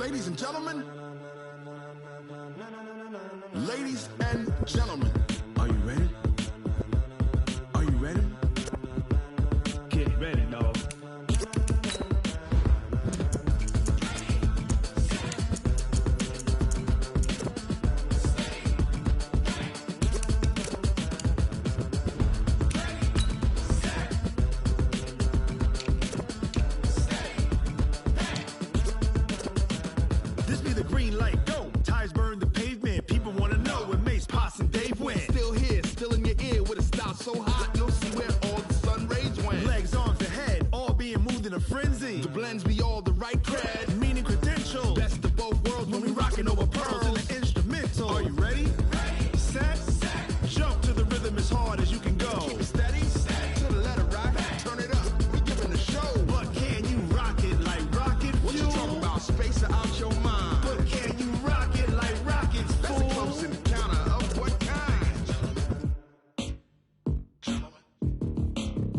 Ladies and gentlemen, are you ready? Are you ready? Get ready, dog. This be the green light, go. Tires burn the pavement. People want to know where Mace, Potts, and Dave went. Still here, still in your ear with a style so hot, you'll see where all the sun rays went. Legs, arms, and head, all being moved in a frenzy. The blends be all the right cred, meaning credentials. Best of both worlds when we rockin' over pearls in the instrumental. Are you ready? Set, jump to the rhythm as hard as you can go. Keep it steady, to the letter right. Turn it up, we giving the show. But can you rock it like rocket fuel? What you talking about? Space out your mind. But can you rock it like rockets, fool? That's a close encounter of what kind?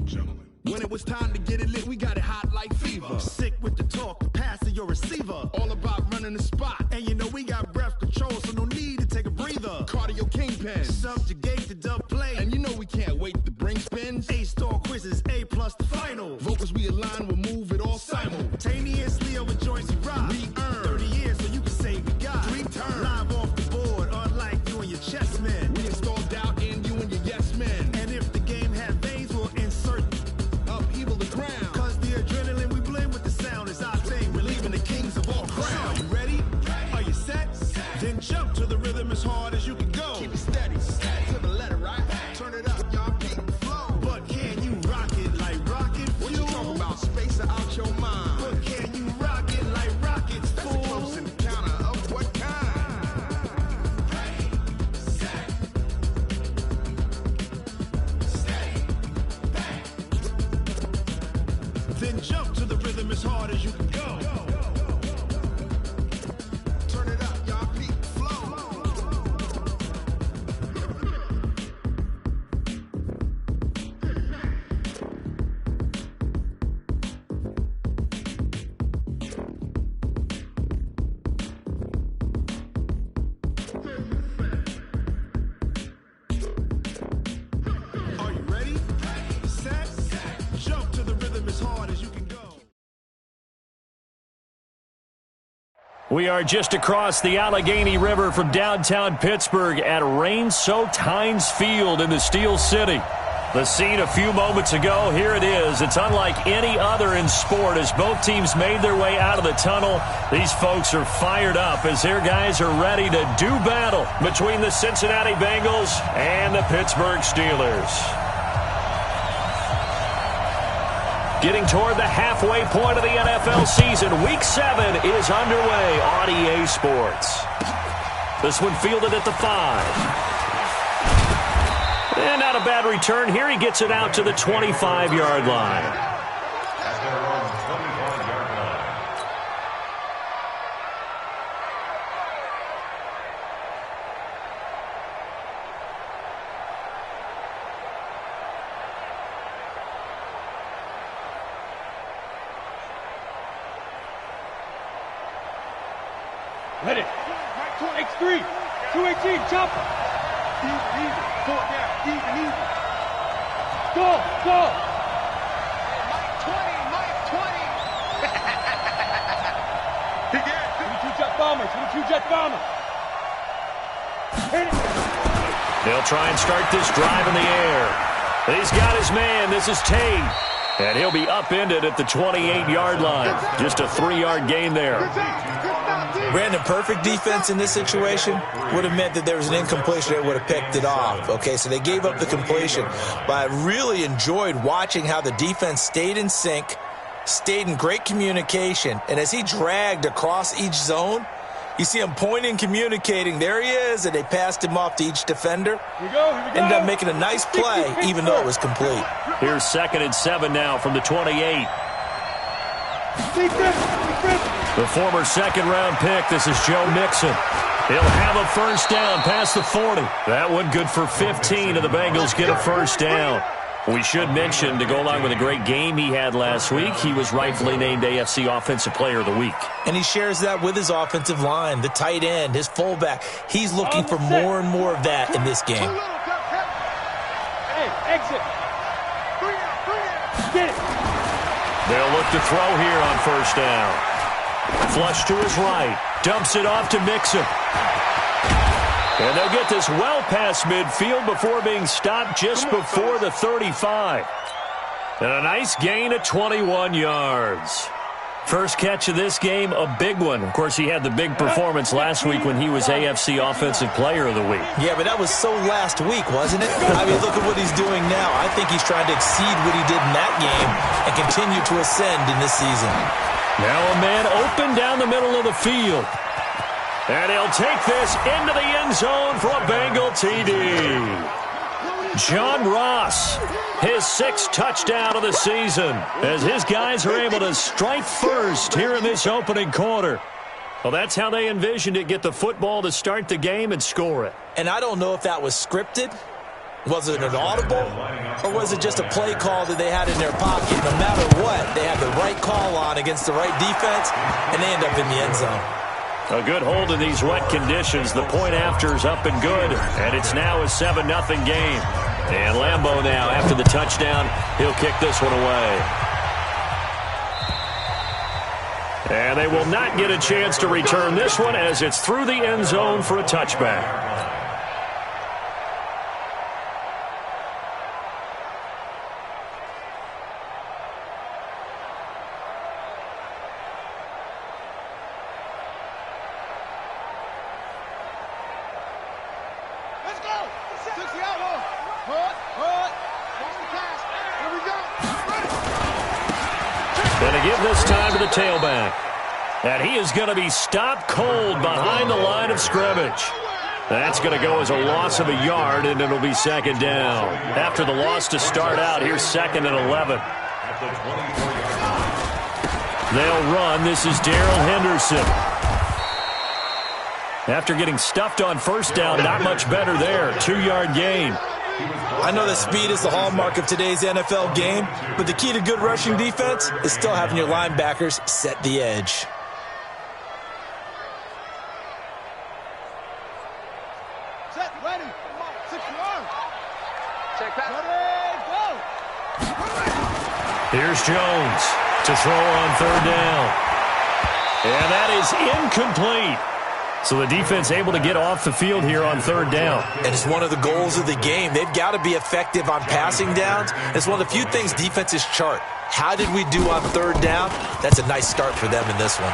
Gentlemen. When it was time to get it lit, we got it hot like fever. Sick with the talk, the pass to your receiver. All about running the spot. And you know we got breath control, so no need to take a breather. Cardio kingpin, subjugate the dub play. And you know we can't wait to bring spins. A-star quizzes, A+ the final. Vocals we align, we'll move it all simultaneously over joints we rock. We earn 30 years, so you can say we got 3 turns. Live off the board, unlike you and your chess men. We install doubt in you and your yes men. And if the game had veins, we'll insert upheaval the ground. Cause the adrenaline we blend with the sound is our thing. We're leaving the kings of all crowns. So you ready? Are you set? Then jump to the rhythm as hard as you can go. Keep it steady, to the letter right. Turn it up, y'all keep the flow. But can you rock it like rocket fuel? What you talking about? Space out your mind. But can you rock it like rockets, fool? That's a close encounter of what kind? Then jump to the rhythm as hard as you can go. Turn it up, y'all keep the flow. Are you ready? Set, jump to the rhythm as hard as you can go. We are just across the Allegheny River from downtown Pittsburgh at rain-soaked Heinz Field in the Steel City. The scene a few moments ago, here it is. It's unlike any other in sport as both teams made their way out of the tunnel. These folks are fired up as their guys are ready to do battle between the Cincinnati Bengals and the Pittsburgh Steelers. Getting toward the halfway point of the NFL season, Week 7 is underway on EA Sports. This one fielded at the 5. And not a bad return here. He gets it out to the 25-yard line. Let it. 2X3. 218. Chopper. Easy. Pull it down. Easy. Go. Mike 20. He got it. 22 jet bomber. Hit it. They'll try and start this drive in the air. He's got his man. This is Tate. And he'll be upended at the 28-yard line. Just a 3-yard gain there. Brandon, perfect defense in this situation would have meant that there was an incompletion that would have picked it off. Okay, so they gave up the completion. But I really enjoyed watching how the defense stayed in sync, stayed in great communication. And as he dragged across each zone, you see him pointing, communicating. There he is, and they passed him off to each defender. Here we go. Ended up making a nice play, even though it was complete. Here's 2nd and 7 now from the 28. The former second-round pick, this is Joe Mixon. He'll have a first down past the 40. That one good for 15, and the Bengals get a first down. We should mention, to go along with a great game he had last week, he was rightfully named AFC Offensive Player of the Week. And he shares that with his offensive line, the tight end, his fullback. He's looking for more and more of that in this game. Hey, exit. Get it. They'll look to throw here on first down. Flush to his right. Dumps it off to Mixon. And they'll get this well past midfield before being stopped just before the 35. And a nice gain of 21 yards. First catch of this game, a big one. Of course, he had the big performance last week when he was AFC Offensive Player of the Week. Yeah, but that was so last week, wasn't it? I mean, look at what he's doing now. I think he's trying to exceed what he did in that game and continue to ascend in this season. Now a man open down the middle of the field. And he'll take this into the end zone for a Bengal TD. John Ross, his 6th touchdown of the season, as his guys are able to strike first here in this opening quarter. Well, that's how they envisioned it, get the football to start the game and score it. And I don't know if that was scripted. Was it an audible? Or was it just a play call that they had in their pocket? No matter what, they have the right call on against the right defense, and they end up in the end zone. A good hold in these wet conditions. The point after is up and good, and it's now a 7-0 game. And Lambeau now, after the touchdown, he'll kick this one away. And they will not get a chance to return this one as it's through the end zone for a touchback. Going to give this time to the tailback. And he is going to be stopped cold behind the line of scrimmage. That's going to go as a loss of a yard, and it'll be second down. After the loss to start out, here's 2nd and 11. They'll run. This is Darrell Henderson. After getting stuffed on first down, not much better there. 2-yard gain. I know that speed is the hallmark of today's NFL game, but the key to good rushing defense is still having your linebackers set the edge. Set, ready, 6 yards. Check back. Ready, go. Here's Jones to throw on 3rd down. And that is incomplete. So the defense able to get off the field here on 3rd down. And it's one of the goals of the game. They've got to be effective on passing downs. It's one of the few things defenses chart. How did we do on 3rd down? That's a nice start for them in this one.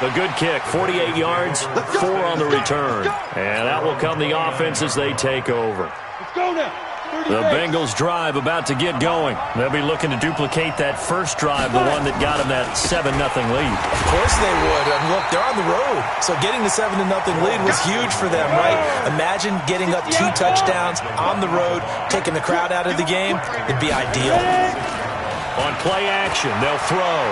The good kick, 48 yards, 4 on the return. And that will come the offense as they take over. Let's go now. The Bengals drive about to get going. They'll be looking to duplicate that first drive, the one that got them that 7-0 lead. Of course they would. And look, they're on the road. So getting the 7-0 lead was huge for them, right? Imagine getting up 2 touchdowns on the road, taking the crowd out of the game. It'd be ideal. On play action, they'll throw.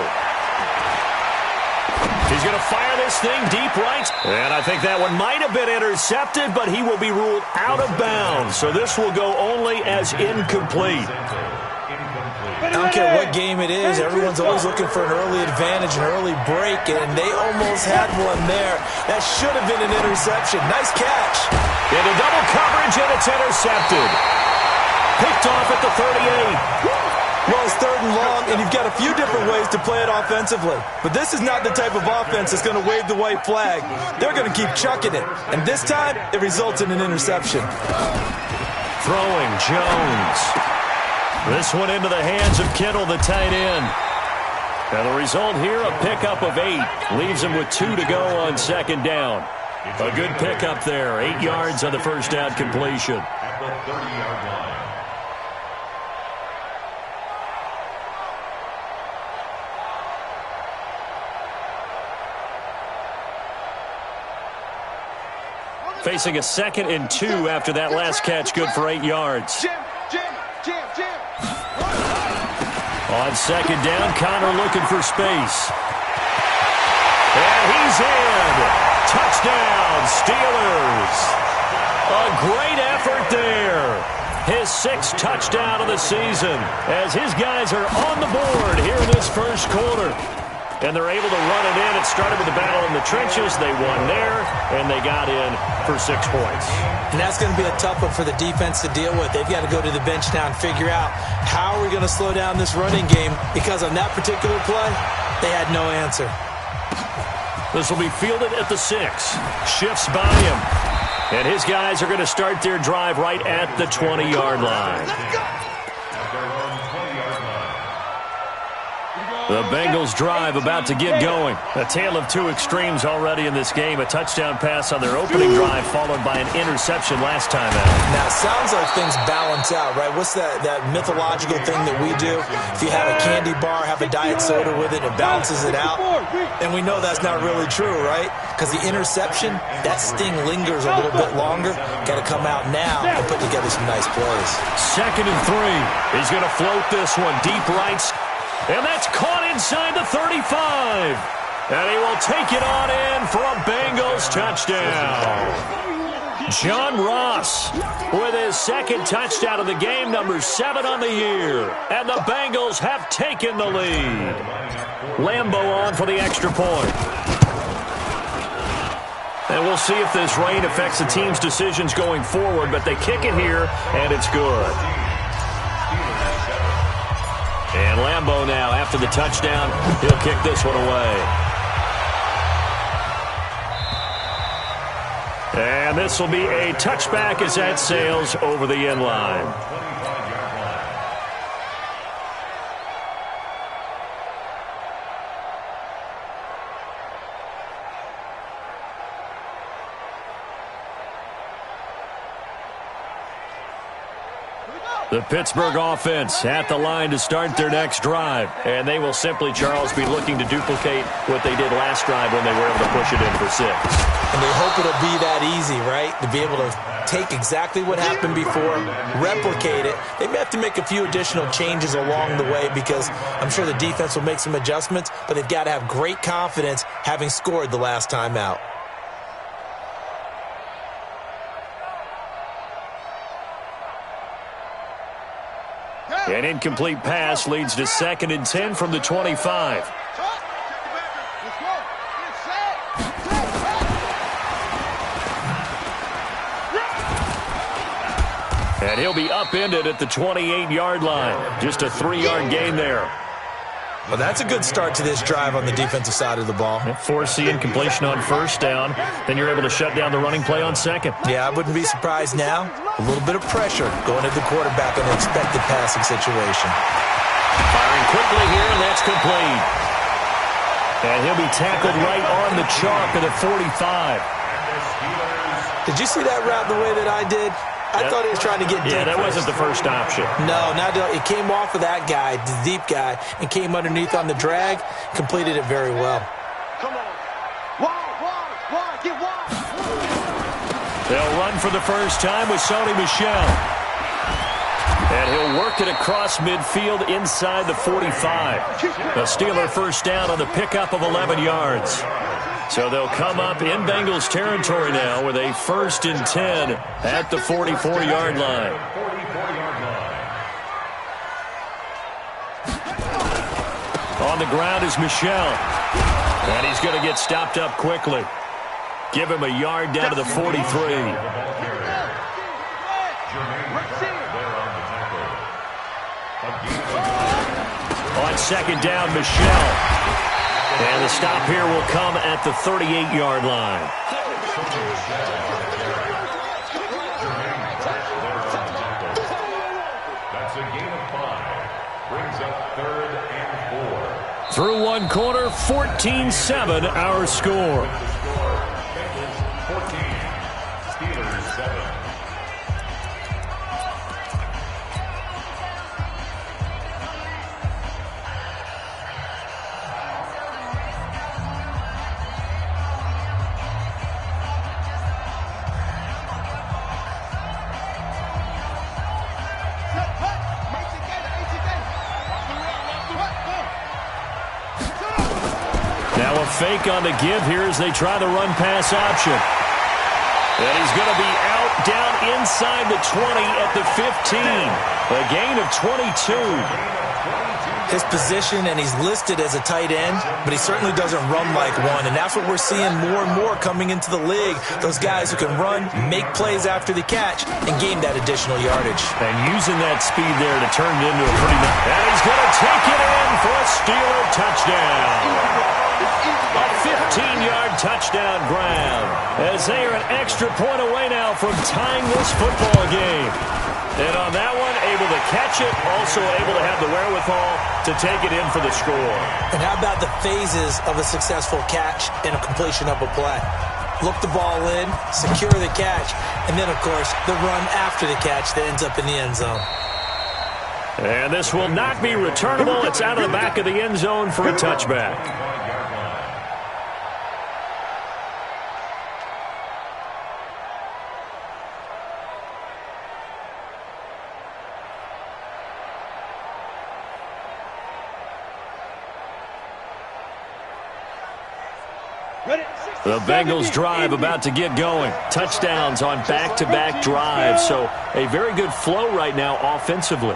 He's going to fire this thing deep right. And I think that one might have been intercepted, but he will be ruled out of bounds. So this will go only as incomplete. I don't care what game it is. Everyone's always looking for an early advantage, an early break, and they almost had one there. That should have been an interception. Nice catch. Into double coverage, and it's intercepted. Picked off at the 38. Well, it's 3rd and long, and you've got a few different ways to play it offensively. But this is not the type of offense that's going to wave the white flag. They're going to keep chucking it. And this time, it results in an interception. Throwing Jones. This one into the hands of Kittle, the tight end. And the result here, a pickup of 8. Leaves him with 2 to go on 2nd down. A good pickup there. 8 yards on the first down completion. At the 30-yard line. Facing a 2nd and 2 after that last catch, good for 8 yards. Jim. On 2nd down, Connor looking for space. And he's in. Touchdown, Steelers. A great effort there. His 6th touchdown of the season as his guys are on the board here in this first quarter. And they're able to run it in. It started with a battle in the trenches. They won there, and they got in for 6 points. And that's going to be a tough one for the defense to deal with. They've got to go to the bench now and figure out how are we going to slow down this running game, because on that particular play, they had no answer. This will be fielded at the 6. Shifts by him. And his guys are going to start their drive right at the 20-yard line. The Bengals drive about to get going. A tale of 2 extremes already in this game. A touchdown pass on their opening drive followed by an interception last time out. Now, it sounds like things balance out, right? What's that mythological thing that we do? If you have a candy bar, have a diet soda with it, it balances it out. And we know that's not really true, right? Because the interception, that sting lingers a little bit longer. Got to come out now and put together some nice plays. 2nd and 3. He's going to float this one deep right. And that's caught inside the 35. And he will take it on in for a Bengals touchdown. John Ross with his 2nd touchdown of the game, number 7 on the year. And the Bengals have taken the lead. Lambeau on for the extra point. And we'll see if this rain affects the team's decisions going forward, but they kick it here, and it's good. And Lambeau now, after the touchdown, he'll kick this one away. And this will be a touchback as that sails over the end line. The Pittsburgh offense at the line to start their next drive. And they will simply, Charles, be looking to duplicate what they did last drive when they were able to push it in for 6. And they hope it'll be that easy, right? To be able to take exactly what happened before, replicate it. They may have to make a few additional changes along the way because I'm sure the defense will make some adjustments, but they've got to have great confidence having scored the last time out. An incomplete pass leads to 2nd and 10 from the 25. And he'll be upended at the 28-yard line. Just a 3-yard gain there. Well, that's a good start to this drive on the defensive side of the ball. Force the incompletion on 1st down. Then you're able to shut down the running play on 2nd. Yeah, I wouldn't be surprised now. A little bit of pressure going to the quarterback in an expected passing situation. Firing quickly here, and that's complete. And he'll be tackled right on the chalk at the 45. Did you see that route the way that I did? I thought he was trying to get deep. Yeah, that wasn't the first option. No, it came off of that guy, the deep guy, and came underneath on the drag, completed it very well. Come on. Wide, get wide. They'll run for the first time with Sony Michel. And he'll work it across midfield inside the 45. A Steeler first down on the pickup of 11 yards. So they'll come up in Bengals territory now with a 1st and 10 at the 44-yard line. On the ground is Michel. And he's going to get stopped up quickly. Give him a yard down to the 43. On 2nd down, Michel. And the stop here will come at the 38-yard line. That's a gain of 5. Brings up 3rd and 4. Through one quarter, 14-7 our score. Bengals 14, Steelers 7. Now a fake on the give here as they try the run-pass option. And he's going to be out down inside the 20 at the 15. A gain of 22. His position, and he's listed as a tight end, but he certainly doesn't run like one, and that's what we're seeing more and more coming into the league. Those guys who can run, make plays after the catch, and gain that additional yardage. And using that speed there to turn it into a pretty nice. And he's going to take it in for a Steeler touchdown. A 15-yard touchdown grab, as they are an extra point away now from tying this football game. And on that one, able to catch it, also able to have the wherewithal to take it in for the score. And how about the phases of a successful catch and a completion of a play? Look the ball in, secure the catch, and then, of course, the run after the catch that ends up in the end zone. And this will not be returnable. It's out of the back of the end zone for a touchback. The Bengals drive about to get going. Touchdowns on back-to-back drives. So a very good flow right now offensively.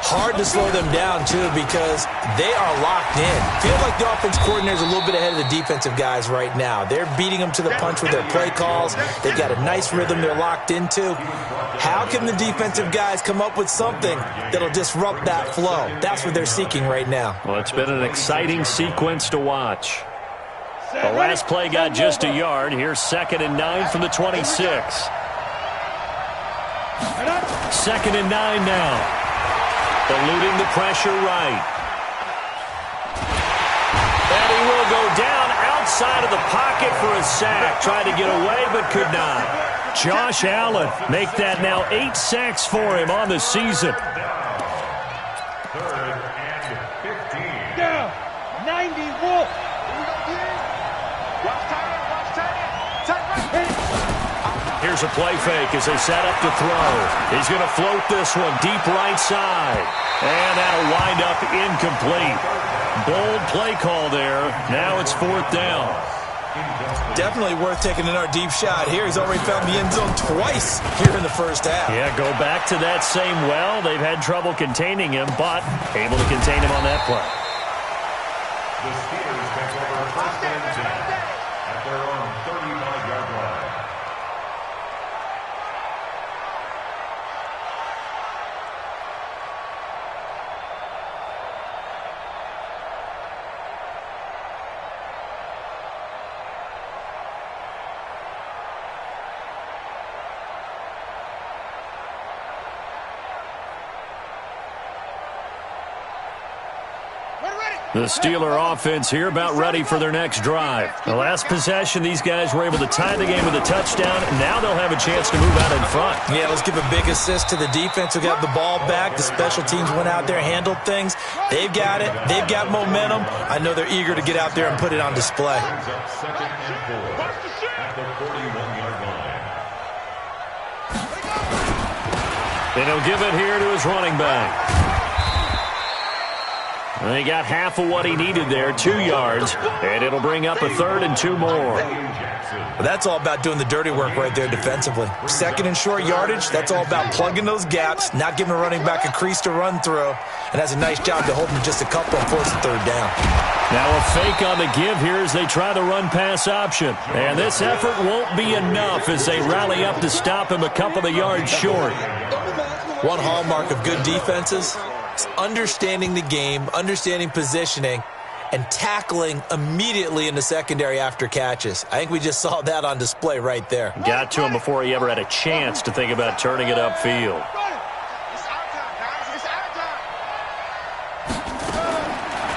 Hard to slow them down, too, because they are locked in. Feel like the offense coordinator is a little bit ahead of the defensive guys right now. They're beating them to the punch with their play calls. They've got a nice rhythm they're locked into. How can the defensive guys come up with something that'll disrupt that flow? That's what they're seeking right now. Well, it's been an exciting sequence to watch. The last play got just a yard. Here's 2nd and 9 from the 26. 2nd and 9 now. Eluding the pressure right. And he will go down outside of the pocket for a sack. Tried to get away but could not. Josh Allen make that now 8 sacks for him on the season. 3rd and 15. Down. 90 Wolf. Here's a play fake as they set up to throw. He's going to float this one deep right side. And that'll wind up incomplete. Bold play call there. Now it's 4th down. Definitely worth taking another deep shot here. He's already found the end zone twice here in the first half. Yeah, go back to that same well. They've had trouble containing him, but able to contain him on that play. The Steelers take over 1st and 10 at their own 35-yard line. The Steeler offense here about ready for their next drive. The last possession, these guys were able to tie the game with a touchdown, and now they'll have a chance to move out in front. Yeah, let's give a big assist to the defense who got the ball back. The special teams went out there, handled things. They've got it. They've got momentum. I know they're eager to get out there and put it on display. 2nd and 4 at the 41-yard line. And he'll give it here to his running back. And he got half of what he needed there, 2 yards, and it'll bring up a 3rd and 2 more. Well, that's all about doing the dirty work right there defensively. 2nd and short yardage, that's all about plugging those gaps, not giving a running back a crease to run through, and has a nice job to hold him just a couple and force the 3rd down. Now a fake on the give here as they try the run-pass option. And this effort won't be enough as they rally up to stop him a couple of yards short. One hallmark of good defenses is understanding the game, understanding positioning, and tackling immediately in the secondary after catches. I think we just saw that on display right there. Got to him before he ever had a chance to think about turning it upfield.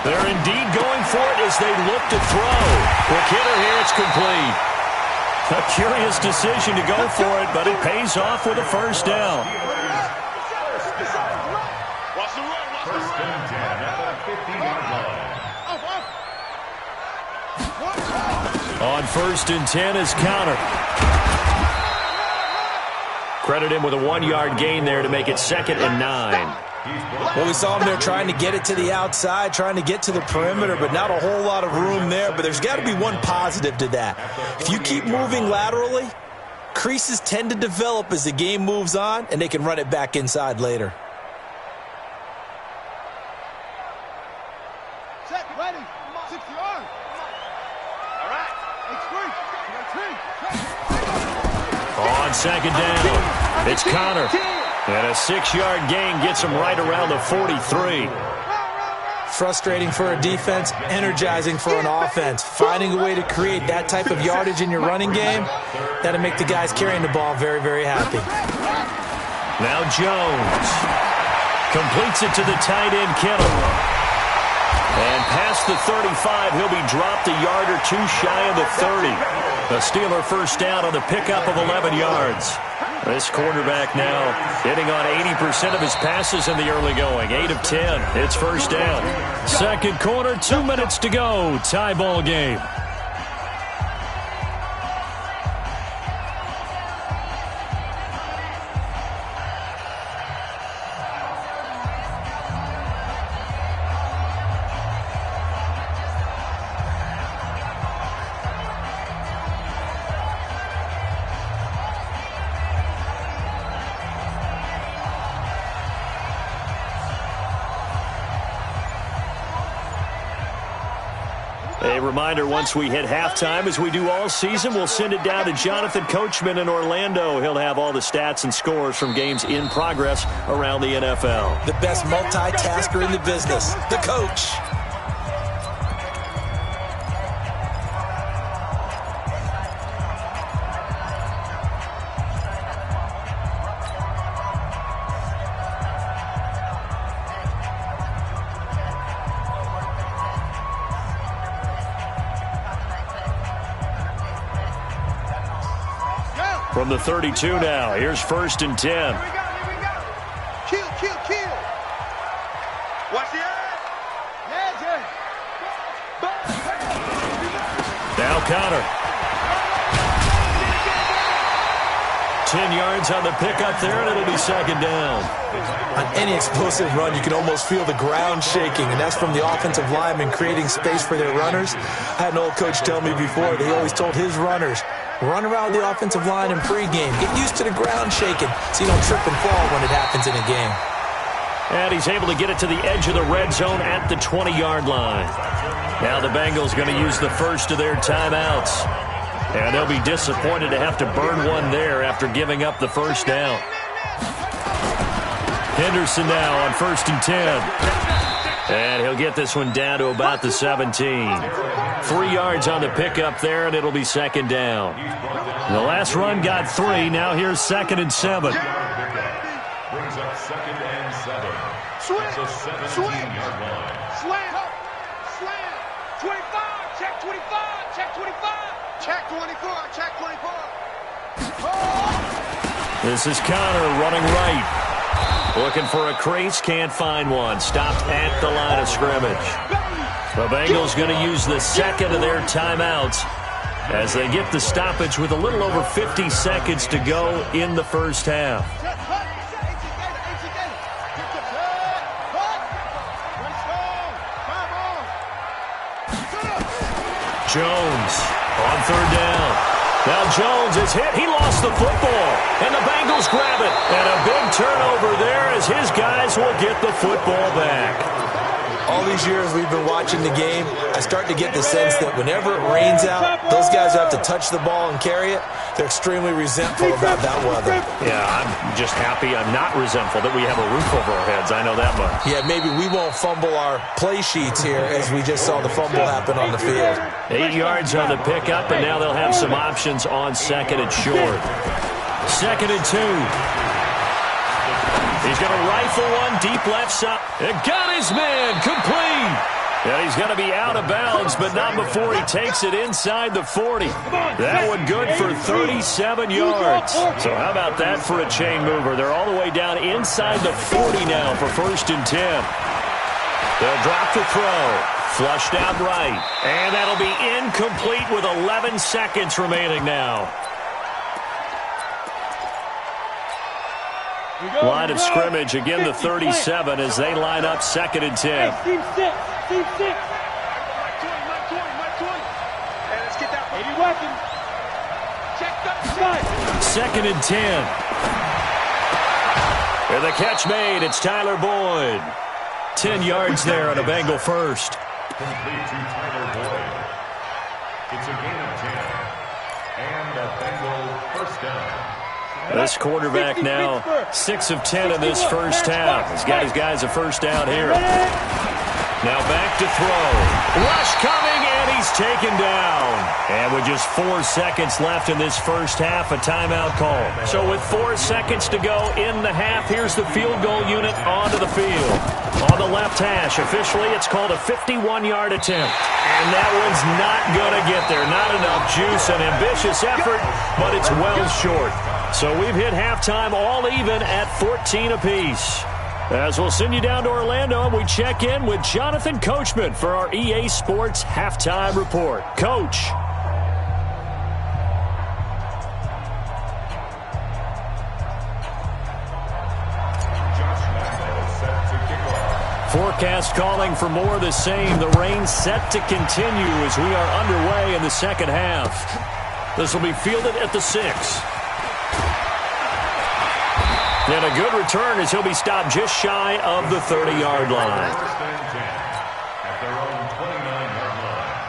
They're indeed going for it as they look to throw. Quick hitter here, it's complete. A curious decision to go for it, but it pays off with a 1st down. 1st and 10 at the 50-yard line. On 1st and 10 is counter. Credit him with a 1-yard gain there to make it 2nd and 9. Well, we saw him there trying to get it to the outside, trying to get to the perimeter, but not a whole lot of room there. But there's got to be one positive to that. If you keep moving laterally, Creases tend to develop as the game moves on, and they can run it back inside later. Set, ready, 60 yards. All right, On second down, it's Connor. And a 6-yard gain gets him right around the 43. Frustrating for a defense, energizing for an offense. Finding a way to create that type of yardage in your running game, that'll make the guys carrying the ball very, very happy. Now Jones completes it to the tight end, Kittle. And past the 35, he'll be dropped a yard or two shy of the 30. A Steeler first down on the pickup of 11 yards. This quarterback now hitting on 80% of his passes in the early going. 8 of 10. It's first down. Second quarter, 2 minutes to go. Tie ball game. A reminder, once we hit halftime, as we do all season, we'll send it down to Jonathan Coachman in Orlando. He'll have all the stats and scores from games in progress around the NFL. The best multitasker in the business, the coach. From the 32 now, here's first and 10. Here we go. Kill. Watch the eye. Now Connor. 10 yards on the pickup there, and it'll be second down. On any explosive run, you can almost feel the ground shaking, and that's from the offensive linemen creating space for their runners. I had an old coach tell me before, he always told his runners, run around the offensive line in pregame. Get used to the ground shaking so you don't trip and fall when it happens in a game. And he's able to get it to the edge of the red zone at the 20-yard line. Now the Bengals going to use the first of their timeouts. And they'll be disappointed to have to burn one there after giving up the first down. Henderson now on first and 10. And he'll get this one down to about the 17. 3 yards on the pickup there, and it'll be second down. The last run got 3. Now here's second and 7. Brings up second and 7. It's a 17-yard line. Slam. 25. Check 25. Check 25. Check 24. Check 24. This is Connor running right. Looking for a crease, can't find one. Stopped at the line of scrimmage. The Bengals going to use the second of their timeouts as they get the stoppage with a little over 50 seconds to go in the first half. Jones on third down. Now Jones is hit. He lost the football. And the Bengals grab it. And a big turnover there as his guys will get the football back. All these years we've been watching the game, I start to get the sense that whenever it rains out, those guys have to touch the ball and carry it. They're extremely resentful about that weather. Yeah, I'm just happy I'm not resentful that we have a roof over our heads. I know that much. Yeah, maybe we won't fumble our play sheets here as we just saw the fumble happen on the field. 8 yards on the pickup, and now they'll have some options on second and short. Second and 2. He's going to rifle one deep left side. And got his man complete. And he's going to be out of bounds, but not before he takes it inside the 40. That one good for 37 yards. So how about that for a chain mover? They're all the way down inside the 40 now for first and 10. They'll drop the throw. Flushed out right. And that'll be incomplete with 11 seconds remaining now. Line of scrimmage, again the 37 as they line up second and 10. Team 6. Team 6. Mike 20. Hey, let's get that. 80 weapons. Check that. Slide. 2nd and 10. And the catch made. It's Tyler Boyd. 10 yards there on a Bengal first. Complete to Tyler Boyd. It's a gain of 10. And a Bengal first down. This quarterback now 6 of 10 in this first half. He's got his guys a first down here. Now back to throw. Rush coming, and he's taken down. And with just 4 seconds left in this first half, a timeout call. So with 4 seconds to go in the half, here's the field goal unit onto the field. On the left hash, officially it's called a 51-yard attempt. And that one's not going to get there. Not enough juice, an ambitious effort, but it's well short. So we've hit halftime all even at 14 apiece. As we'll send you down to Orlando, and we check in with Jonathan Coachman for our EA Sports Halftime Report. Coach. Forecast calling for more of the same. The rain set to continue as we are underway in the second half. This will be fielded at the 6. And a good return as he'll be stopped just shy of the 30-yard line. First and 10 at their own 29-yard line.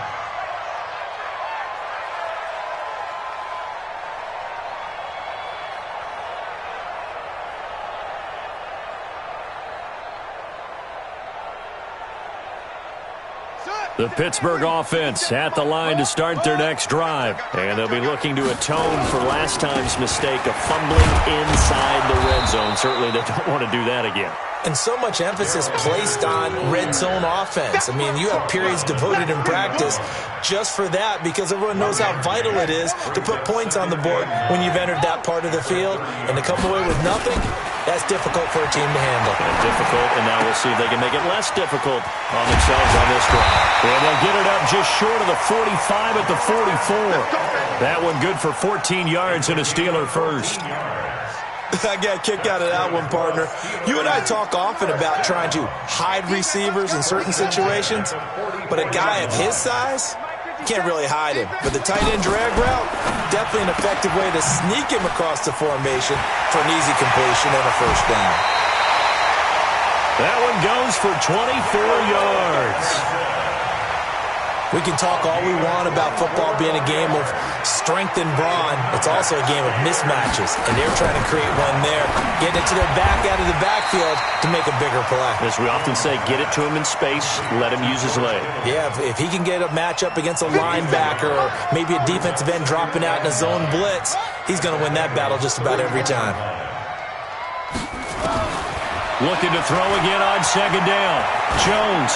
The Pittsburgh offense at the line to start their next drive. And they'll be looking to atone for last time's mistake of fumbling inside the red zone. Certainly they don't want to do that again. And so much emphasis placed on red zone offense. I mean, you have periods devoted in practice just for that because everyone knows how vital it is to put points on the board when you've entered that part of the field. And to come away with nothing, that's difficult for a team to handle. And difficult, and now we'll see if they can make it less difficult on themselves on this drive. And they'll get it up just short of the 45 at the 44. That one good for 14 yards and a Steeler first. I got a kick out of that one, partner. You and I talk often about trying to hide receivers in certain situations, but a guy of his size, can't really hide him. But the tight end drag route, definitely an effective way to sneak him across the formation for an easy completion and a first down. That one goes for 24 yards. We can talk all we want about football being a game of strength and brawn. It's also a game of mismatches, and they're trying to create one there, getting it to their back out of the backfield to make a bigger play. As we often say, get it to him in space, let him use his leg. Yeah, if he can get a matchup against a linebacker or maybe a defensive end dropping out in a zone blitz, he's going to win that battle just about every time. Looking to throw again on second down. Jones.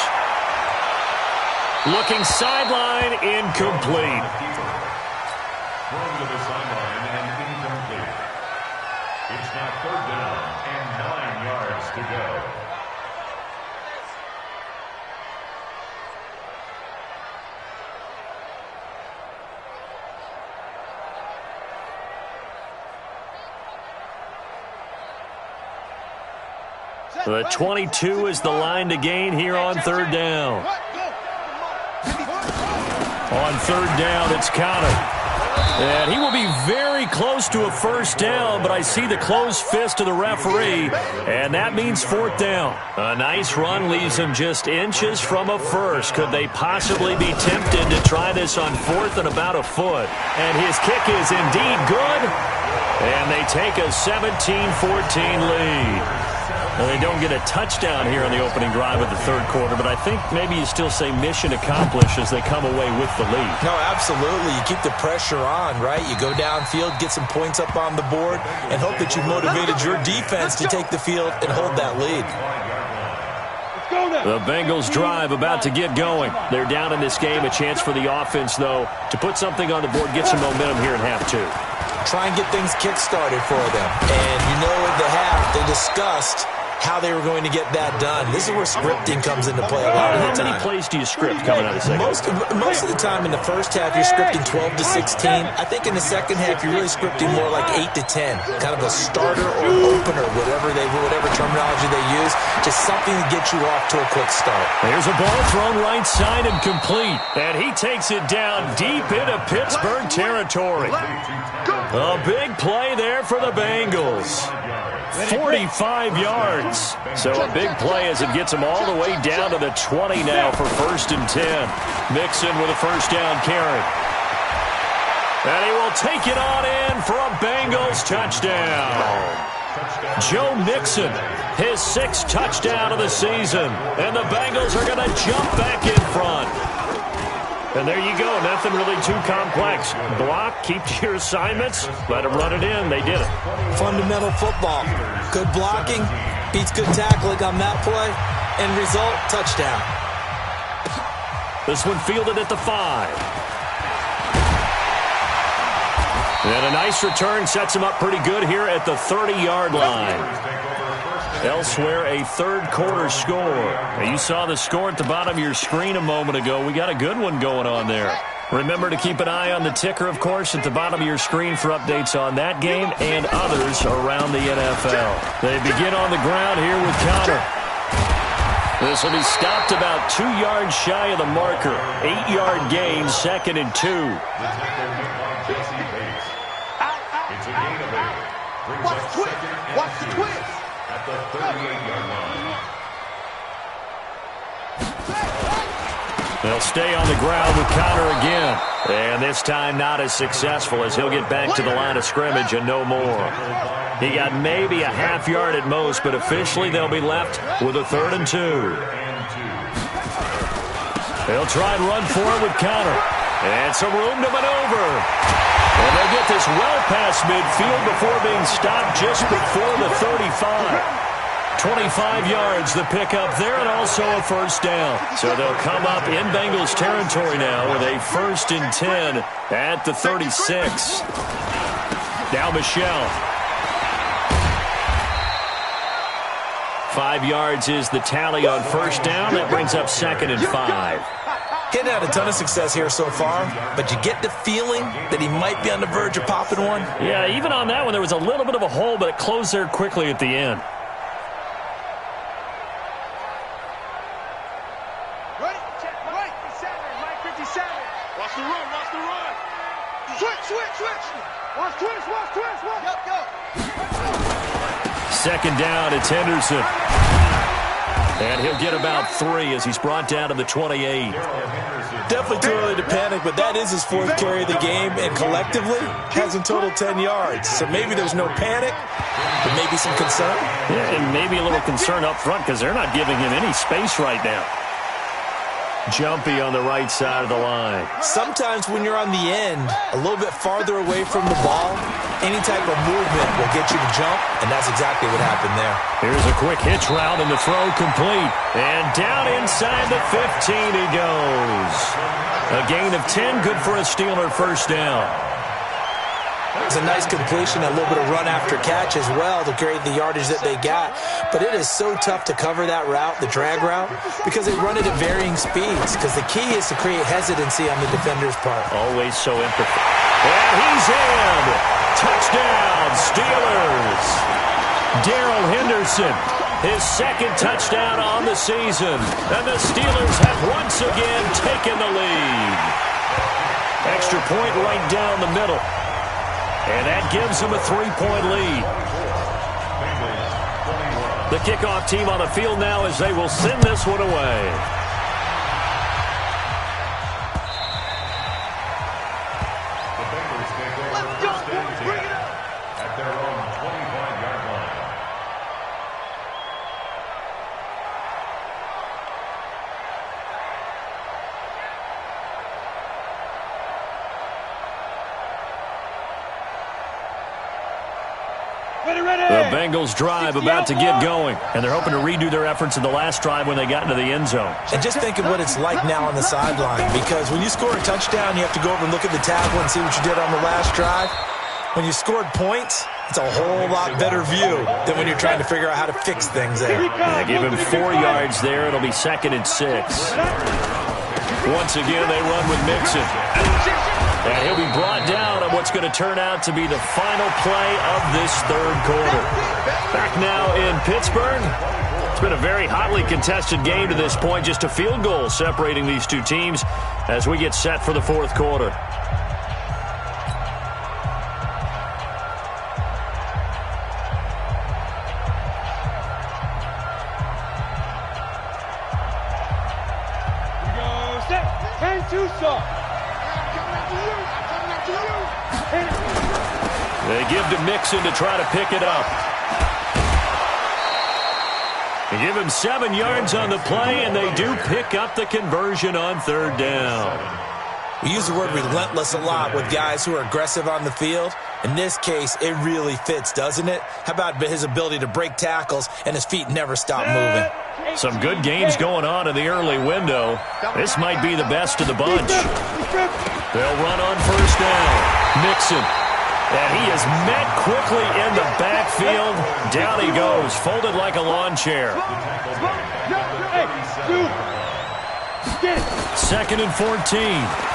Looking sideline, incomplete. Thrown to the sideline and incomplete. It's now third down and 9 yards to go. The 22 is the line to gain here on third down. On third down, it's Connor. And he will be very close to a first down, but I see the closed fist of the referee, and that means fourth down. A nice run leaves him just inches from a first. Could they possibly be tempted to try this on fourth and about a foot? And his kick is indeed good, and they take a 17-14 lead. Well, they don't get a touchdown here on the opening drive of the third quarter, but I think maybe you still say mission accomplished as they come away with the lead. No, absolutely. You keep the pressure on, right? You go downfield, get some points up on the board, and hope that you've motivated your defense to take the field and hold that lead. The Bengals drive about to get going. They're down in this game. A chance for the offense, though, to put something on the board, get some momentum here in half two. Try and get things kick-started for them. And you know at the half, they discussed how they were going to get that done. This is where scripting comes into play a lot of the time. How many plays do you script coming out of the second? Most of the time in the first half, you're scripting 12 to 16. I think in the second half, you're really scripting more like 8 to 10. Kind of a starter or opener, whatever terminology they use. Just something to get you off to a quick start. There's a ball thrown right side and complete. And he takes it down deep into Pittsburgh territory. A big play there for the Bengals. 45 yards. So a big play as it gets them all the way down to the 20 now for 1st and 10. Mixon with a first down carry. And he will take it on in for a Bengals touchdown. Joe Mixon, his 6th touchdown of the season. And the Bengals are going to jump back in front. And there you go. Nothing really too complex. Block, keep to your assignments, let them run it in. They did it. Fundamental football. Good blocking beats good tackling on that play. End result, touchdown. This one fielded at the 5. And a nice return sets him up pretty good here at the 30-yard line. Elsewhere, a third-quarter score. Now, you saw the score at the bottom of your screen a moment ago. We got a good one going on there. Remember to keep an eye on the ticker, of course, at the bottom of your screen for updates on that game and others around the NFL. They begin on the ground here with Connor. This will be stopped about 2 yards shy of the marker. 8-yard gain, 2nd and 2. It's a gain of 8. Brings up 2nd and 2 at the 38-yard line. They'll stay on the ground with Connor again. And this time not as successful as he'll get back to the line of scrimmage and no more. He got maybe a half yard at most, but officially they'll be left with a 3rd and 2. They'll try and run for it with Connor. And some room to maneuver. And they'll get this well past midfield before being stopped just before the 35. 25 yards the pickup there and also a first down. So they'll come up in Bengals territory now with a 1st and 10 at the 36. Now Michelle. 5 yards is the tally on first down. That brings up 2nd and 5. He hadn't had a ton of success here so far, but you get the feeling that he might be on the verge of popping one. Yeah, even on that one, there was a little bit of a hole, but it closed there quickly at the end. Ready? Check. Mike 57. Mike 57. Watch the run. Watch the run. Switch. Watch twist. Watch. Go. 2nd down, it's Henderson. And he'll get about 3 as he's brought down to the 28. Definitely too early to panic, but that is his 4th carry of the game, and collectively has in total 10 yards. So maybe there's no panic, but maybe some concern. Yeah, and maybe a little concern up front because they're not giving him any space right now. Jumpy on the right side of the line. Sometimes when you're on the end, a little bit farther away from the ball, any type of movement will get you to jump, and that's exactly what happened there. Here's a quick hitch route, and the throw complete. And down inside the 15 he goes. A gain of 10, good for a Steeler first down. It's a nice completion, a little bit of run after catch as well to create the yardage that they got. But it is so tough to cover that route, the drag route, because they run it at varying speeds. Because the key is to create hesitancy on the defender's part. Always so empathic. And he's in. Touchdown, Steelers. Darrell Henderson, his 2nd touchdown on the season. And the Steelers have once again taken the lead. Extra point right down the middle. And that gives them a 3-point lead. The kickoff team on the field now as they will send this one away. The Bengals take over 1st and 10 at their own 25-yard line. The Bengals drive about to get going, and they're hoping to redo their efforts in the last drive when they got into the end zone. And just think of what it's like now on the sideline, because when you score a touchdown, you have to go over and look at the table and see what you did on the last drive. When you scored points, it's a whole lot better view than when you're trying to figure out how to fix things there. Yeah, give him 4 yards there. It'll be 2nd and 6. Once again, they run with Mixon. And he'll be brought down on what's going to turn out to be the final play of this 3rd quarter. Back now in Pittsburgh. It's been a very hotly contested game to this point. Just a field goal separating these two teams as we get set for the 4th quarter. too soft. They give to Mixon to try to pick it up. They give him 7 yards on the play, and they do pick up the conversion on third down. We use the word relentless a lot with guys who are aggressive on the field. In this case, it really fits, doesn't it? How about his ability to break tackles and his feet never stop moving? Some good games going on in the early window. This might be the best of the bunch. They'll run on first down. Mixon. And he is met quickly in the backfield. Down he goes, folded like a lawn chair. 2nd and 14.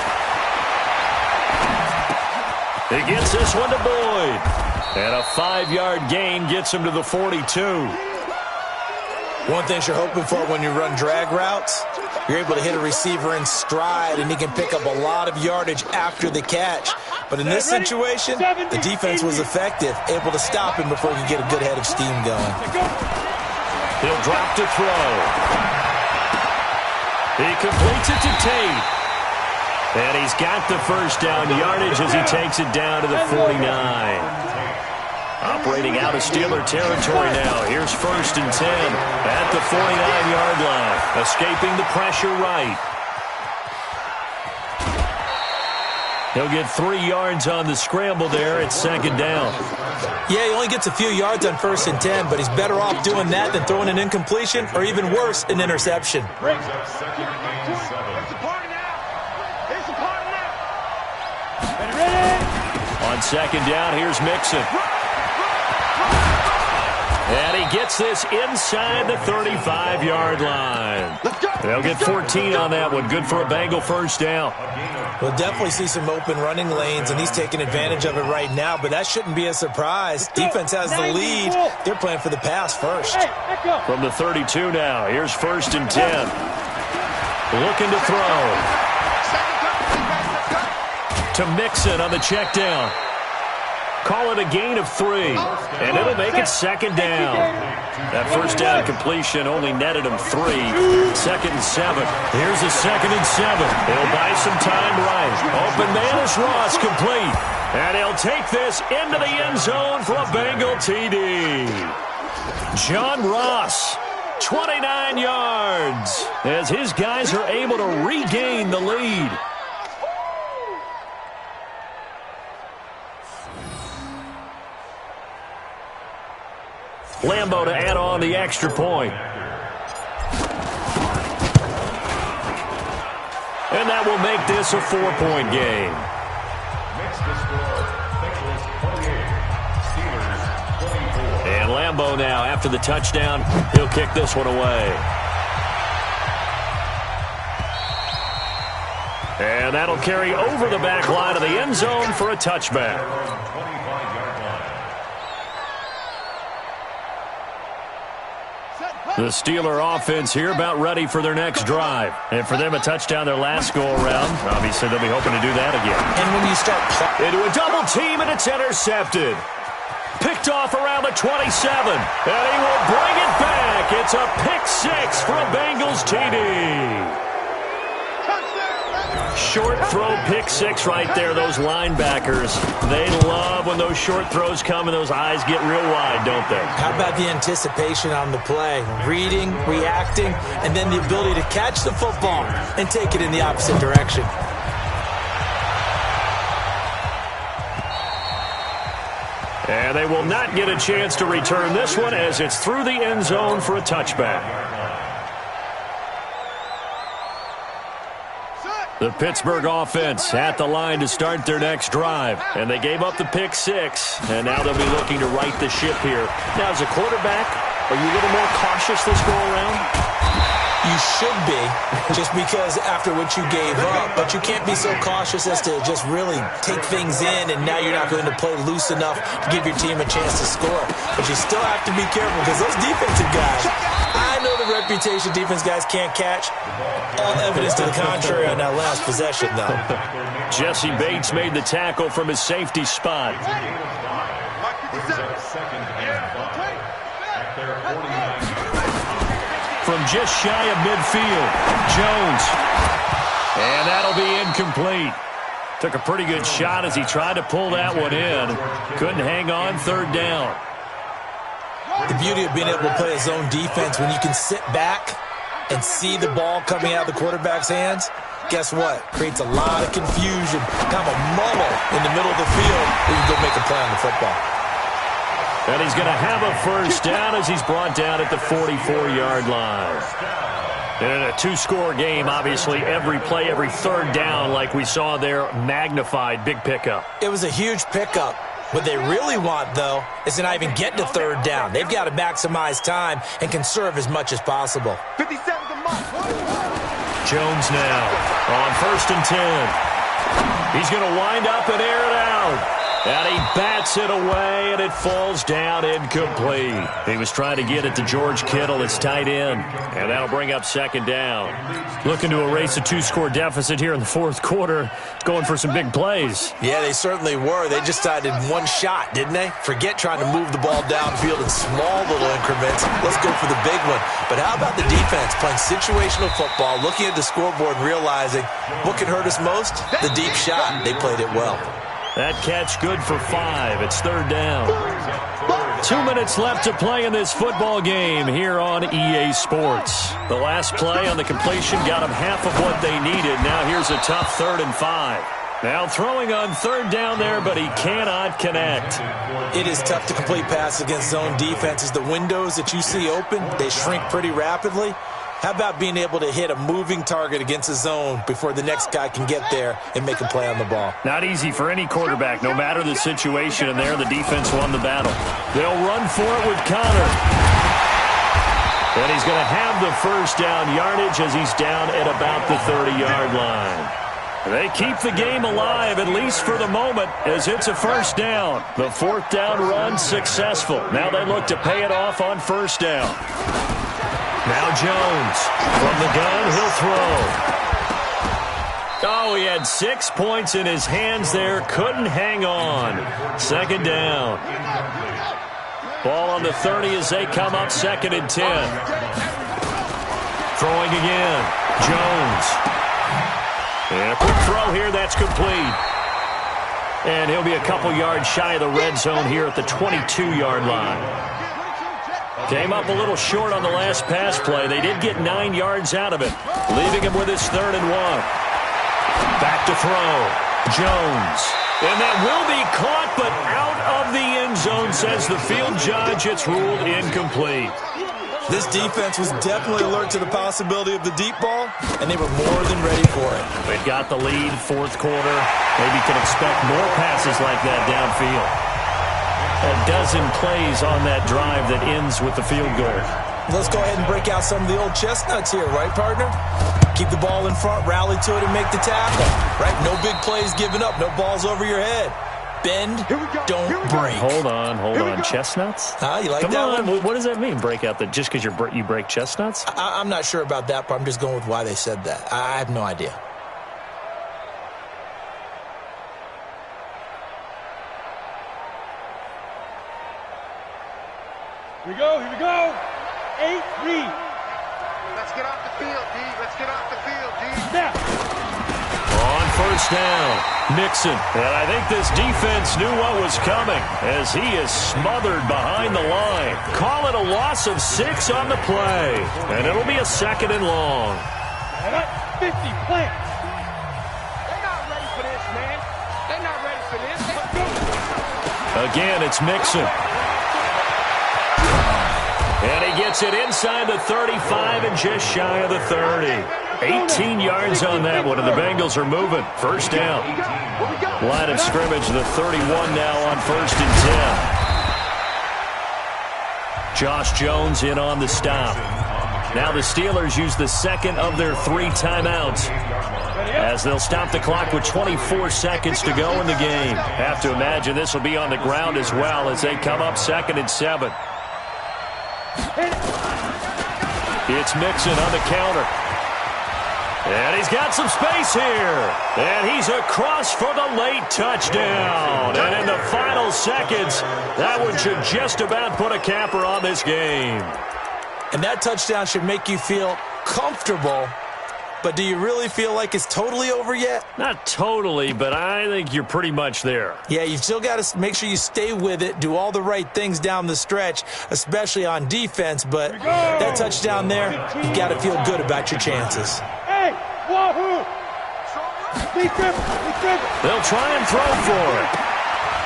He gets this one to Boyd. And a 5-yard gain gets him to the 42. One thing you're hoping for when you run drag routes, you're able to hit a receiver in stride, and he can pick up a lot of yardage after the catch. But in this situation, the defense was effective, able to stop him before he could get a good head of steam going. He'll drop to throw. He completes it to Tate. And he's got the first down yardage as he takes it down to the 49. Operating out of Steeler territory now. Here's 1st and 10 at the 49-yard line. Escaping the pressure right. He'll get 3 yards on the scramble there at 2nd down. Yeah, he only gets a few yards on 1st and 10, but he's better off doing that than throwing an incompletion or even worse, an interception. On 2nd down, here's Mixon. And he gets this inside the 35-yard line. They'll get 14 on that one. Good for a Bengal first down. We'll definitely see some open running lanes, and he's taking advantage of it right now, but that shouldn't be a surprise. Defense has the lead. They're playing for the pass first. From the 32 now, here's 1st and 10. Looking to throw. To Mixon on the check down. Call it a gain of 3, and it'll make it 2nd down. That first down completion only netted him 3. 2nd and 7. Here's a 2nd and 7. He'll buy some time right. Open man is Ross, complete. And he'll take this into the end zone for a Bengal TD. John Ross, 29 yards, as his guys are able to regain the lead. Lambo to add on the extra point. And that will make this a 4-point game. And Lambo now, after the touchdown, he'll kick this one away. And that'll carry over the back line of the end zone for a touchback. The Steeler offense here about ready for their next drive. And for them, a touchdown their last go-around. Obviously, they'll be hoping to do that again. And when you start into a double team, and it's intercepted. Picked off around the 27. And he will bring it back. It's a pick 6 for a Bengals TD. Short throw, pick 6 right there. Those linebackers, they love when those short throws come and those eyes get real wide, don't they? How about the anticipation on the play? Reading, reacting, and then the ability to catch the football and take it in the opposite direction. And they will not get a chance to return this one as it's through the end zone for a touchback. The Pittsburgh offense at the line to start their next drive. And they gave up the pick 6, and now they'll be looking to right the ship here. Now, as a quarterback, are you a little more cautious this go-around? You should be, just because after what you gave up. But you can't be so cautious as to just really take things in, and now you're not going to play loose enough to give your team a chance to score. But you still have to be careful because those defensive guys, I know the reputation defense guys can't catch. All evidence to the contrary on that last possession, though. Jesse Bates made the tackle from his safety spot. From just shy of midfield, Jones. And that'll be incomplete. Took a pretty good shot as he tried to pull that one in. Couldn't hang on, third down. The beauty of being able to play a zone defense when you can sit back and see the ball coming out of the quarterback's hands, guess what? Creates a lot of confusion, kind of a muddle in the middle of the field where you go make a play on the football. And he's going to have a first down as he's brought down at the 44-yard line. And in a two-score game, obviously, every play, every third down, like we saw there, magnified, big pickup. It was a huge pickup. What they really want, though, is to not even get to third down. They've got to maximize time and conserve as much as possible. 57 to Mike. Jones now on 1st and 10. He's going to wind up and air it out. And he bats it away, and it falls down incomplete. He was trying to get it to George Kittle, his tight end, and that'll bring up second down. Looking to erase a two-score deficit here in the fourth quarter, going for some big plays. Yeah, they certainly were. They just decided one shot, didn't they? Forget trying to move the ball downfield in small little increments. Let's go for the big one. But how about the defense playing situational football, looking at the scoreboard and realizing what can hurt us most? The deep shot. They played it well. That catch good for 5. It's third down. 2 minutes left to play in this football game here on EA Sports. The last play on the completion got them half of what they needed. Now here's a tough 3rd and 5. Now throwing on third down there, but he cannot connect. It is tough to complete passes against zone defenses. The windows that you see open, they shrink pretty rapidly. How about being able to hit a moving target against a zone before the next guy can get there and make a play on the ball? Not easy for any quarterback, no matter the situation, and there the defense won the battle. They'll run for it with Connor. And he's going to have the first down yardage as he's down at about the 30-yard line. They keep the game alive, at least for the moment, as it's a first down. The fourth down run successful. Now they look to pay it off on first down. Now Jones, from the gun, he'll throw. Oh, he had 6 points in his hands there, couldn't hang on. Second down. Ball on the 30 as they come up 2nd and 10. Throwing again, Jones. And a quick throw here, that's complete. And he'll be a couple yards shy of the red zone here at the 22-yard line. Came up a little short on the last pass play. They did get 9 yards out of it, leaving him with his 3rd and 1. Back to throw. Jones. And that will be caught, but out of the end zone, says the field judge. It's ruled incomplete. This defense was definitely alert to the possibility of the deep ball, and they were more than ready for it. They've got the lead, fourth quarter. Maybe can expect more passes like that downfield. A dozen plays on that drive that ends with the field goal. Let's go ahead and break out some of the old chestnuts here, right, partner? Keep the ball in front, rally to it, and make the tackle, right? No big plays given up, no balls over your head. Bend, don't break. Hold on. Chestnuts? You like Come that on. one? What does that mean, break out? Just because you break chestnuts? I'm not sure about that part. I'm just going with why they said that. I have no idea. Here we go. 8 read. Let's get off the field, D. Let's get off the field, D. Snap. On first down, Mixon. And I think this defense knew what was coming as he is smothered behind the line. Call it a loss of 6 on the play. And it'll be a 2nd and long. 50 plants. They're not ready for this, man. They're not ready for this. Let's go. Again, it's Mixon. And he gets it inside the 35 and just shy of the 30. 18 yards on that one, and the Bengals are moving. First down. Line of scrimmage, the 31 now on 1st and 10. Josh Jones in on the stop. Now the Steelers use the 2nd of their 3 timeouts as they'll stop the clock with 24 seconds to go in the game. Have to imagine this will be on the ground as well as they come up 2nd and 7. It's Mixon on the counter. And he's got some space here. And he's across for the late touchdown. And in the final seconds, that one should just about put a capper on this game. And that touchdown should make you feel comfortable but do you really feel like it's totally over yet? Not totally, but I think you're pretty much there. Yeah, you've still got to make sure you stay with it, do all the right things down the stretch, especially on defense, but that touchdown there, you got to feel good about your chances. Hey, wahoo! They'll try and throw for it.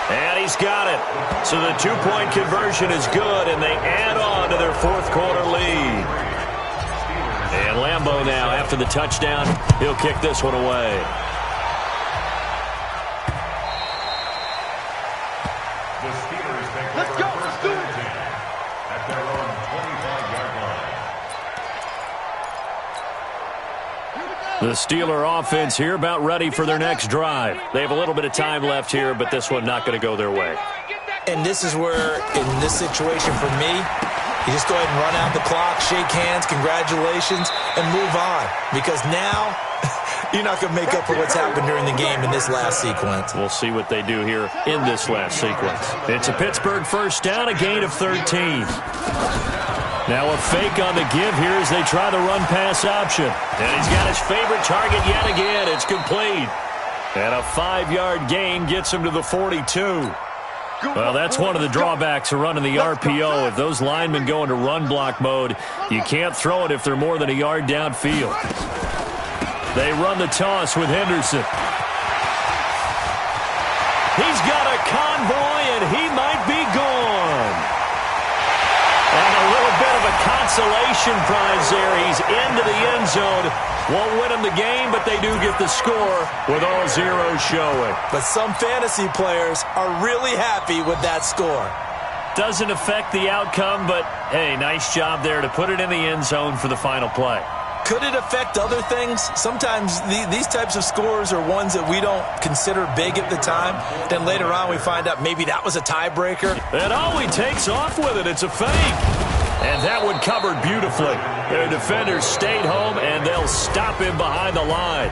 And he's got it. So the two-point conversion is good, and they add on to their fourth quarter lead. And Lambeau now, after the touchdown, he'll kick this one away. The Steelers take over first and 10 at their own 25-yard line. The Steeler offense here about ready for their next drive. They have a little bit of time left here, but this one not going to go their way. And this is where, in this situation for me, you just go ahead and run out the clock, shake hands, congratulations, and move on. Because now, you're not going to make up for what's happened during the game in this last sequence. We'll see what they do here in this last sequence. It's a Pittsburgh first down, a gain of 13. Now a fake on the give here as they try the run-pass option. And he's got his favorite target yet again. It's complete. And a 5-yard gain gets him to the 42. Well, that's one of the drawbacks of running the RPO. If those linemen go into run block mode, you can't throw it if they're more than a yard downfield. They run the toss with Henderson. He's got a convoy, and he might be gone. And a little bit of a consolation prize there. He's into the end zone. Won't win them the game, but they do get the score with all zeros showing. But some fantasy players are really happy with that score. Doesn't affect the outcome, but, hey, nice job there to put it in the end zone for the final play. Could it affect other things? Sometimes these types of scores are ones that we don't consider big at the time. Then later on we find out maybe that was a tiebreaker. And oh, he takes off with it. It's a fake. And that one covered beautifully. Their defenders stayed home, and they'll stop him behind the line.